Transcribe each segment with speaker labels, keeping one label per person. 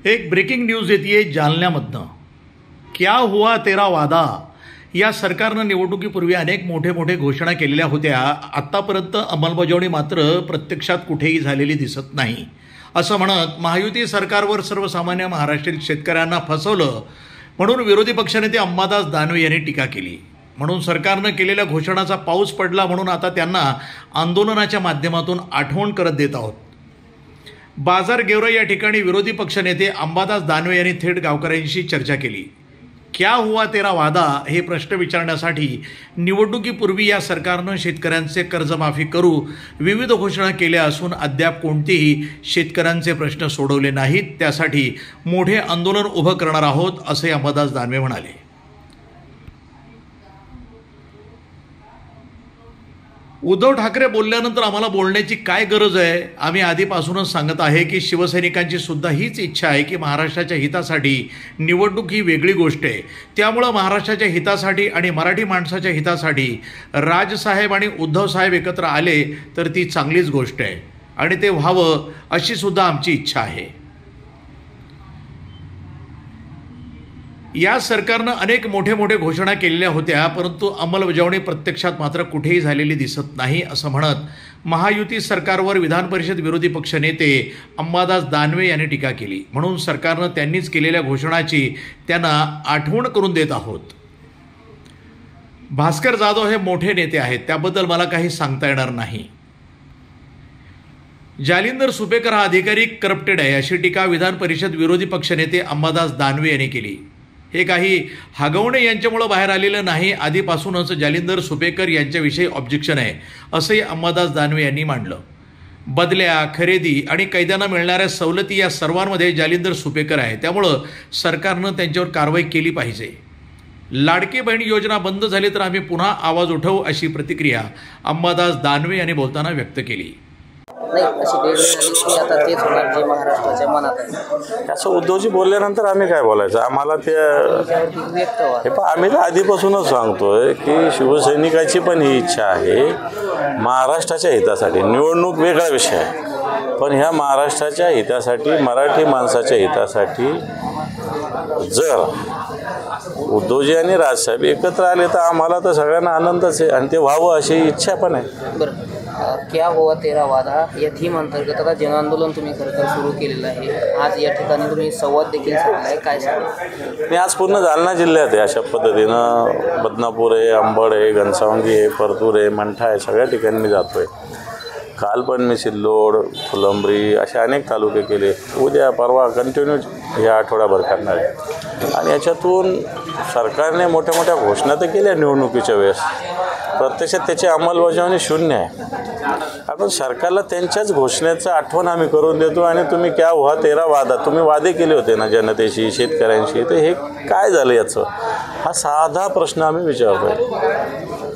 Speaker 1: एक breaking news येते जालन्यामधनं। क्या हुआ तेरा वादा या सरकारनं निवडणुकीपूर्वी अनेक मोठे घोषणा केलेल्या होत्या। आत्तापर्यंत अंमलबजावणी मात्र प्रत्यक्षात कुठेही झालेली दिसत नाही असं म्हणत महायुती सरकारवर सर्वसामान्य महाराष्ट्रीय शेतकऱ्यांना फसवलं म्हणून विरोधी पक्षनेते अंबादास दानवे यांनी टीका केली। म्हणून सरकारनं केलेल्या घोषणाचा पाऊस पडला म्हणून आता त्यांना आंदोलनाच्या माध्यमातून आठवण करत देत आहोत। बाजार गेवरा या ठिकाणी विरोधी पक्षनेते अंबादास दानवे यांनी थेट गावकऱ्यांशी चर्चा केली। क्या हुआ तेरा वादा हे प्रश्न विचारण्यासाठी निवडणुकीपूर्वी या सरकारनं शेतकऱ्यांचे कर्जमाफी करू विविध घोषणा केल्या असून अद्याप कोणतेही शेतकऱ्यांचे प्रश्न सोडवले नाहीत। त्यासाठी मोठे आंदोलन उभं करणार आहोत असे अंबादास दानवे म्हणाले। उद्धव ठाकरे बोलल्यानंतर आम्हाला बोलण्याची काय गरज आहे? आम्ही आधीपासूनच सांगत आहे की शिवसैनिकांची सुद्धा हीच इच्छा आहे की महाराष्ट्राच्या हितासाठी निवडणूक ही वेगळी गोष्ट आहे। त्यामुळे महाराष्ट्राच्या हितासाठी आणि मराठी माणसाच्या हितासाठी राजसाहेब आणि उद्धवसाहेब एकत्र आले तर ती चांगलीच गोष्ट आहे आणि ते व्हावं अशी सुद्धा आमची इच्छा आहे। या सरकारनं अनेक मोठे घोषणा केलेल्या होत्या परंतु अंमलबजावणी प्रत्यक्षात मात्र कुठेही झालेली दिसत नाही असं म्हणत महायुती सरकारवर विधान परिषद विरोधी पक्षनेते अंबादास दानवे यांनी टीका केली। म्हणून सरकारनं त्यांनीच केलेल्या घोषणाची त्यांना आठवण करून देत आहोत। भास्कर जाधव हे मोठे नेते आहेत, त्याबद्दल मला काही सांगता येणार नाही। जालिंदर सुपेकर हा अधिकारी करप्टेड आहे अशी टीका विधान परिषद विरोधी पक्षनेते अंबादास दानवे यांनी केली। हे काही हगवणे यांच्यामुळे बाहेर आलेलं नाही, आधीपासूनच जालिंदर सुपेकर यांच्याविषयी ऑब्जेक्शन आहे असंही अंबादास दानवे यांनी मांडलं। बदल्या, खरेदी आणि कैद्यांना मिळणाऱ्या सवलती या सर्वांमध्ये जालिंदर सुपेकर आहे, त्यामुळं सरकारनं त्यांच्यावर कारवाई केली पाहिजे। लाडकी बहीण योजना बंद झाली तर आम्ही पुन्हा आवाज उठवू अशी प्रतिक्रिया अंबादास दानवे यांनी बोलताना व्यक्त केली।
Speaker 2: नाही अशी वेगळी झाली की आता तेच होणार जे महाराष्ट्राच्या मनात आहे
Speaker 3: असं उद्धवजी बोलल्यानंतर आम्ही काय बोलायचं? आम्हाला ते हे पण आम्ही तर आधीपासूनच सांगतोय की शिवसैनिकाची पण ही इच्छा आहे महाराष्ट्राच्या हितासाठी। निवडणूक वेगळा विषय आहे पण ह्या महाराष्ट्राच्या हितासाठी मराठी माणसाच्या हितासाठी जर उद्धवजी आणि राजसाहेब एकत्र आले तर आम्हाला तर सगळ्यांना आनंदच आहे आणि ते व्हावं अशी इच्छा पण आहे।
Speaker 2: बरं, क्या हुआ तेरा वादा या थीम अंतर्गत आता जनआंदोलन तुम्ही खरं सुरू केलेलं आहे। आज या ठिकाणी तुम्ही संवाद देखील साधला आहे, काय सांगा?
Speaker 3: मी आज पूर्ण जालना जिल्ह्यात आहे अशा पद्धतीनं बदनापूर आहे, अंबड आहे, घनसावंगी आहे, परतूर आहे, मंठा आहे, सगळ्या ठिकाणी मी जातो आहे। काल पण मी सिल्लोड, फुलंब्री असे अनेक तालुके केले। उद्या परवा कंटिन्यू या आठवड्याभर करणार आहे आणि याच्यातून सरकारने मोठ्या घोषणा तर केल्या निवडणुकीच्या वेळेस, प्रत्यक्षात त्याची अंमलबजावणी शून्य आहे। आपण सरकारला त्यांच्याच घोषणेचं आठवण आम्ही करून देतो आणि तुम्ही क्या हुआ तेरा वादा, तुम्ही वादे केले होते ना जनतेशी, शेतकऱ्यांशी, तर हे काय झालं याचं? हा साधा प्रश्न आम्ही विचारतो,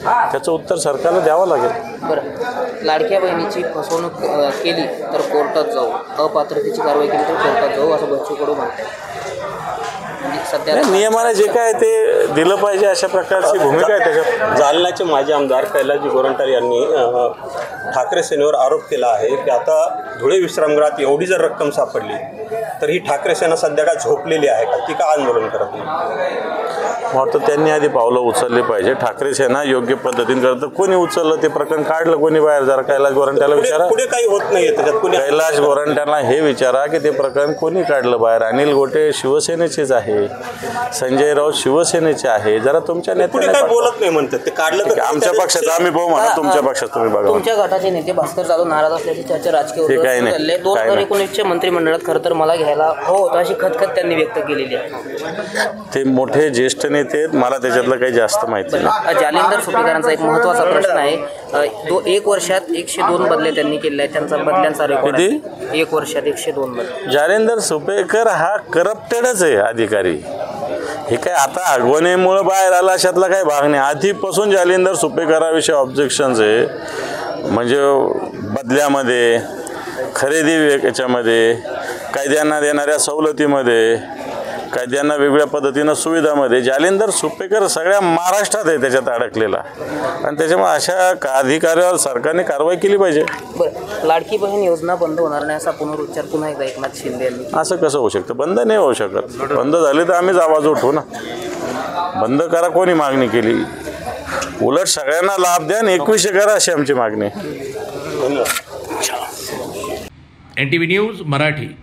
Speaker 3: त्याचं उत्तर सरकारला द्यावं लागेल।
Speaker 2: बरं, लाडक्या बहिणीची फसवणूक केली तर कोर्टात जाऊ, अपात्रतेची कारवाई केली तर कोर्टात जाऊ असं बच्चू कडू म्हणतात। सध्या
Speaker 3: नियमाने जे काय ते दिलं पाहिजे अशा प्रकारची भूमिका आहे त्याच्यात।
Speaker 4: जालन्याचे माजी आमदार कैलासजी गोरंट्याल यांनी ठाकरे सेनेवर आरोप केला आहे की आता धुळे विश्रामगृहात एवढी जर रक्कम सापडली तर ही ठाकरे सेना सध्या काय झोपलेली आहे का, ती का आंदोलन करत नाही?
Speaker 3: वाटतं त्यांनी आधी पावलं उचलली पाहिजे। ठाकरे सेना योग्य पद्धतीने करतं, कोणी उचललं ते प्रकरण काढलं, कोणी बाहेर? जरा कैलास गोरंट्याला विचारा,
Speaker 4: पुढे काही होत नाही त्याच्यात।
Speaker 3: कैलास गोरंट्याला हे विचारा की ते प्रकरण कोणी काढलं बाहेर? अनिल गोटे शिवसेनेचेच आहे, संजय राऊत शिवसेनेचे आहे, जरा तुमच्या नेत्याने
Speaker 4: काय बोलत नाही म्हणतात ते काढलं तर
Speaker 3: आमच्या पक्षाचं आम्ही पाहू म्हणा, तुमच्या पक्षात तुम्ही बघा।
Speaker 2: तुमच्या गटाचे नेते भास्कर जाधव नाराज असल्याची चर्चा राजकीय 2019च्या मंत्रिमंडळात खरं तर मला घ्यायला होतं अशी खतखत त्यांनी व्यक्त केलेली आहे।
Speaker 3: ते मोठे ज्येष्ठ नेते आहेत, मला त्याच्यातलं काही जास्त माहिती नाही।
Speaker 2: जालिंदर सुपेकरांचा एक महत्त्वाचा प्रश्न आहे, 1 वर्षात 102 बदले त्यांनी केले आहेत, त्यांचा बदल्यांचा रेकॉर्ड 1 वर्षात 102 बदले।
Speaker 3: जालिंदर सुपेकर हा करप्टेडच आहे अधिकारी, हे काय आता आगवणीमुळे बाहेर आला अशातला काही भाग नाही। आधीपासून जालिंदर सुपेकराविषयी ऑब्जेक्शन्स आहे, म्हणजे बदल्यामध्ये, खरेदी याच्यामध्ये, कायद्यांना देणाऱ्या सवलतीमध्ये, काय ज्यांना वेगळ्या पद्धतीनं सुविधामध्ये जालिंदर सुपेकर सगळ्या महाराष्ट्रात आहे त्याच्यात अडकलेला आणि त्याच्यामुळे अशा अधिकाऱ्यावर सरकारने कारवाई केली पाहिजे.
Speaker 2: बरं, लाडकी बहीण योजना बंद होणार नाही असा पुनरुच्चार पुन्हा एकदा एकनाथ शिंदे यांनी.
Speaker 3: असं कसं होऊ शकतं? बंद नाही होऊ शकत. बंद झाली तर आम्हीच आवाज उठवू ना. बंद करा कोणी मागणी केली? उलट सगळ्यांना लाभ द्या आणि 2100 करा अशी आमची मागणी.
Speaker 1: NTV news Marathi.